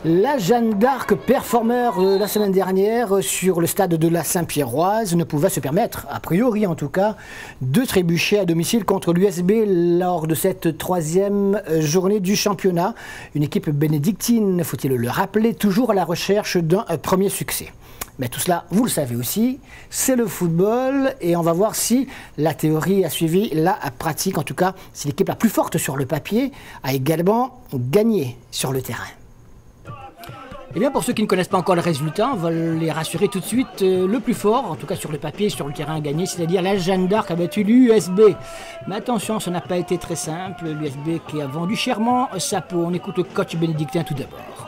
La Jeanne d'Arc, performeur la semaine dernière sur le stade de la Saint-Pierroise, ne pouvait se permettre, a priori en tout cas, de trébucher à domicile contre l'USB lors de cette troisième journée du championnat. Une équipe bénédictine, faut-il le rappeler, toujours à la recherche d'un premier succès. Mais tout cela, vous le savez aussi, c'est le football et on va voir si la théorie a suivi la pratique, en tout cas si l'équipe la plus forte sur le papier a également gagné sur le terrain. Eh bien, pour ceux qui ne connaissent pas encore le résultat, on va les rassurer tout de suite. Le plus fort, en tout cas sur le papier, sur le terrain a gagné, c'est-à-dire la Jeanne d'Arc a battu l'USB. Mais attention, ça n'a pas été très simple. L'USB qui a vendu chèrement sa peau. On écoute le coach bénédictin tout d'abord.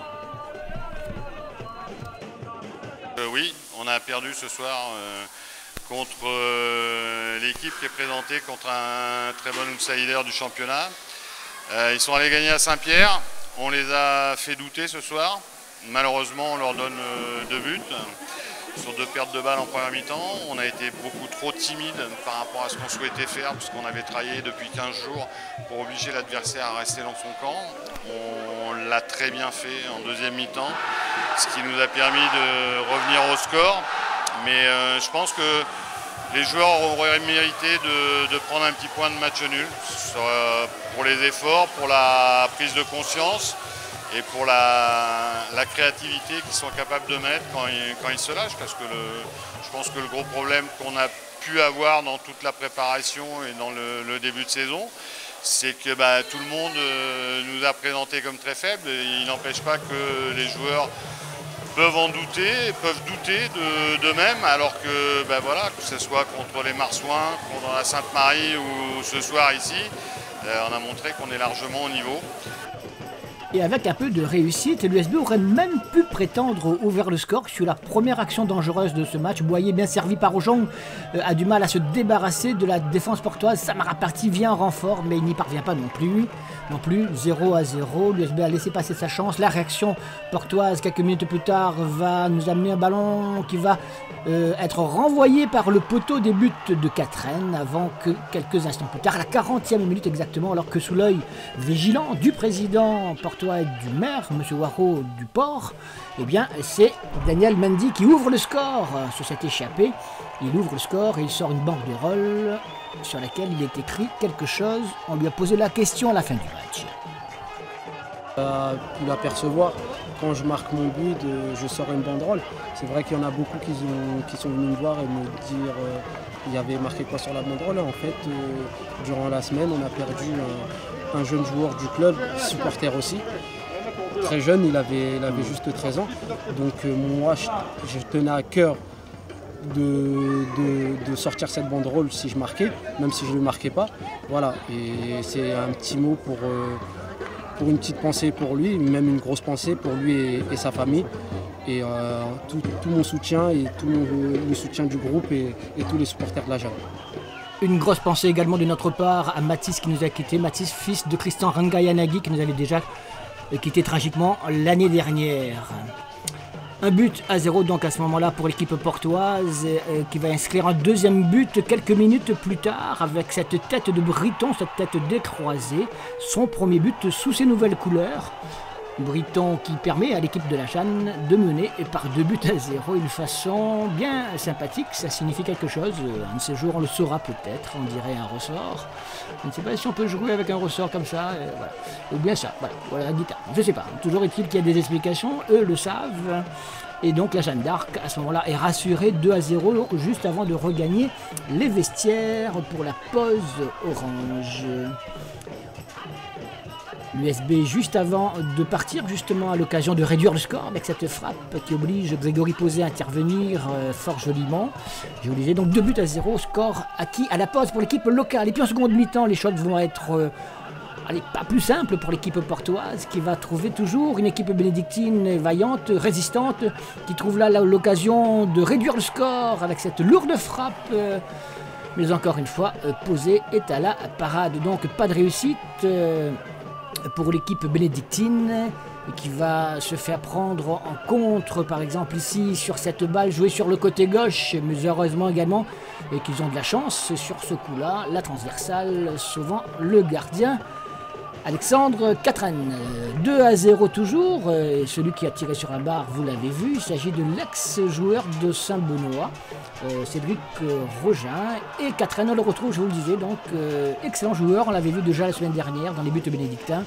Oui, on a perdu ce soir contre l'équipe qui est présentée contre un très bon outsider du championnat. Ils sont allés gagner à Saint-Pierre. On les a fait douter ce soir. Malheureusement, on leur donne 2 buts sur 2 pertes de balles en première mi-temps. On a été beaucoup trop timide par rapport à ce qu'on souhaitait faire, puisqu'on avait travaillé depuis 15 jours pour obliger l'adversaire à rester dans son camp. On l'a très bien fait en deuxième mi-temps, ce qui nous a permis de revenir au score. Mais je pense que les joueurs auraient mérité de prendre un petit point de match nul pour les efforts, pour la prise de conscience et pour la créativité qu'ils sont capables de mettre quand ils se lâchent. Parce que je pense que le gros problème qu'on a pu avoir dans toute la préparation et dans le début de saison, c'est que tout le monde nous a présenté comme très faibles. Il n'empêche pas que les joueurs peuvent en douter, peuvent douter d'eux-mêmes, alors que, voilà, que ce soit contre les Marsouins, contre la Sainte-Marie ou ce soir ici, on a montré qu'on est largement au niveau. Et avec un peu de réussite, l'USB aurait même pu prétendre ouvrir le score sur la première action dangereuse de ce match. Boyer, bien servi par Aujon, a du mal à se débarrasser de la défense portoise. Samara Parti vient en renfort, mais il n'y parvient pas non plus. 0-0. L'USB a laissé passer sa chance. La réaction portoise, quelques minutes plus tard, va nous amener un ballon qui va être renvoyé par le poteau des buts de Catherine, avant que quelques instants plus tard, à la 40e minute exactement, alors que sous l'œil vigilant du président portois et du maire, M. Waro du Port, eh bien c'est Daniel Mendy qui ouvre le score sur cette échappée. Il ouvre le score et il sort une banderole sur laquelle il est écrit quelque chose. On lui a posé la question à la fin du match. Pu l'apercevoir, quand je marque mon but, je sors une banderole. C'est vrai qu'il y en a beaucoup qui sont venus me voir et me dire il y avait marqué quoi sur la banderole. En fait, durant la semaine, on a perdu un jeune joueur du club, supporter aussi. Très jeune, il avait juste 13 ans. Donc moi, je tenais à cœur de sortir cette banderole si je marquais, même si je ne marquais pas. Voilà, et c'est un petit mot pour une petite pensée pour lui, même une grosse pensée pour lui et sa famille. Et tout mon soutien et tout le soutien du groupe et tous les supporters de la Jeanne. Une grosse pensée également de notre part à Mathis qui nous a quittés. Mathis, fils de Christian Rangayanagi, qui nous avait déjà quitté tragiquement l'année dernière. 1-0 donc à ce moment-là pour l'équipe portoise qui va inscrire un deuxième but quelques minutes plus tard avec cette tête de Briton, cette tête décroisée. Son premier but sous ses nouvelles couleurs. Briton qui permet à l'équipe de la Jeanne de mener par 2-0, une façon bien sympathique. Ça signifie quelque chose, un de ces jours on le saura peut-être, on dirait un ressort. Je ne sais pas si on peut jouer avec un ressort comme ça, voilà. Ou bien ça, voilà la guitare, je ne sais pas. Toujours est-il qu'il y a des explications, eux le savent. Et donc la Jeanne d'Arc à ce moment-là est rassurée 2-0 juste avant de regagner les vestiaires pour la pause orange. L'USB juste avant de partir justement à l'occasion de réduire le score avec cette frappe qui oblige Grégory Posé à intervenir fort joliment. Je vous disais donc 2-0, score acquis à la pause pour l'équipe locale. Et puis en seconde mi-temps, les choses vont être pas plus simples pour l'équipe portoise qui va trouver toujours une équipe bénédictine vaillante, résistante, qui trouve là l'occasion de réduire le score avec cette lourde frappe. Mais encore une fois, Posé est à la parade, donc pas de réussite pour l'équipe bénédictine qui va se faire prendre en contre par exemple ici sur cette balle jouée sur le côté gauche, mais heureusement également et qu'ils ont de la chance sur ce coup là, la transversale sauvant le gardien Alexandre Catherine. 2-0 toujours, et celui qui a tiré sur la barre, vous l'avez vu, il s'agit de l'ex-joueur de Saint-Benoît, Cédric Rogin. Et Catherine, on le retrouve, je vous le disais, donc excellent joueur, on l'avait vu déjà la semaine dernière dans les buts bénédictins.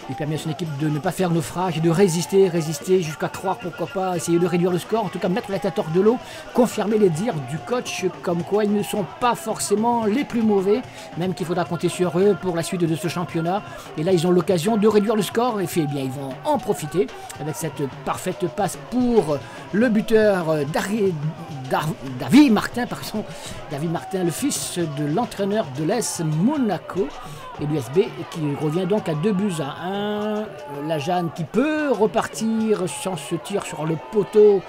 Il permet à son équipe de ne pas faire naufrage et de résister jusqu'à croire, pourquoi pas, essayer de réduire le score, en tout cas mettre la tête hors de l'eau, confirmer les dires du coach comme quoi ils ne sont pas forcément les plus mauvais, même qu'il faudra compter sur eux pour la suite de ce championnat. Et là ils ont l'occasion de réduire le score et fait, eh bien, ils vont en profiter avec cette parfaite passe pour le buteur David Martin, David Martin, le fils de l'entraîneur de l'AS Monaco. Et l'USB qui revient donc à 2-1. La Jeanne qui peut repartir sans ce tir sur le poteau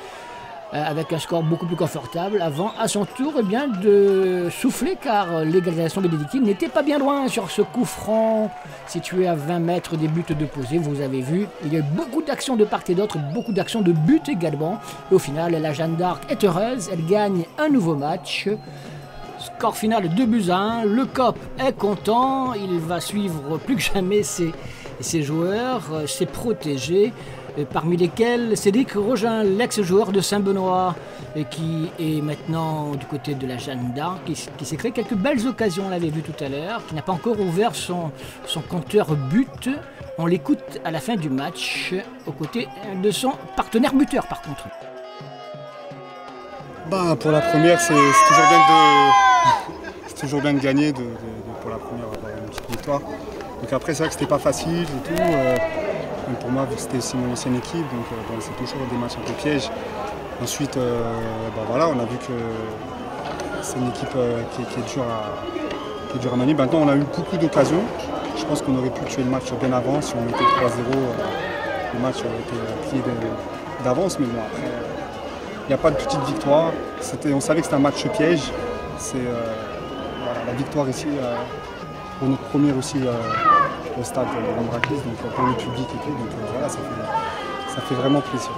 avec un score beaucoup plus confortable avant à son tour eh bien, de souffler car l'égalisation bénédictine n'était pas bien loin sur ce coup franc situé à 20 mètres des buts de posée. Vous avez vu, il y a eu beaucoup d'actions de part et d'autre, beaucoup d'actions de but également. Et au final, la Jeanne d'Arc est heureuse, elle gagne un nouveau match. Score final 2-1, le COP est content, il va suivre plus que jamais ses joueurs, ses protégés, parmi lesquels Cédric Rogin, l'ex-joueur de Saint-Benoît, qui est maintenant du côté de la Jeanne d'Arc, qui s'est créé quelques belles occasions, on l'avait vu tout à l'heure, qui n'a pas encore ouvert son compteur but. On l'écoute à la fin du match, aux côtés de son partenaire buteur par contre. Bah, pour la première, c'est toujours bien de gagner, pour la première avoir une petite victoire. Donc après, c'est vrai que c'était pas facile et tout. Pour moi, vu que c'était aussi mon ancienne équipe, donc c'est toujours des matchs un peu pièges. Ensuite, voilà, on a vu que c'est une équipe qui est dure à manier. Maintenant, on a eu beaucoup d'occasions. Je pense qu'on aurait pu tuer le match bien avant. Si on était 3-0, le match aurait été plié d'avance. Mais bon, après, il n'y a pas de petite victoire. On savait que c'était un match piège. C'est la victoire ici pour notre premier aussi au stade de l'Ambrakis, donc pour le public et tout. Donc voilà, ça fait vraiment plaisir.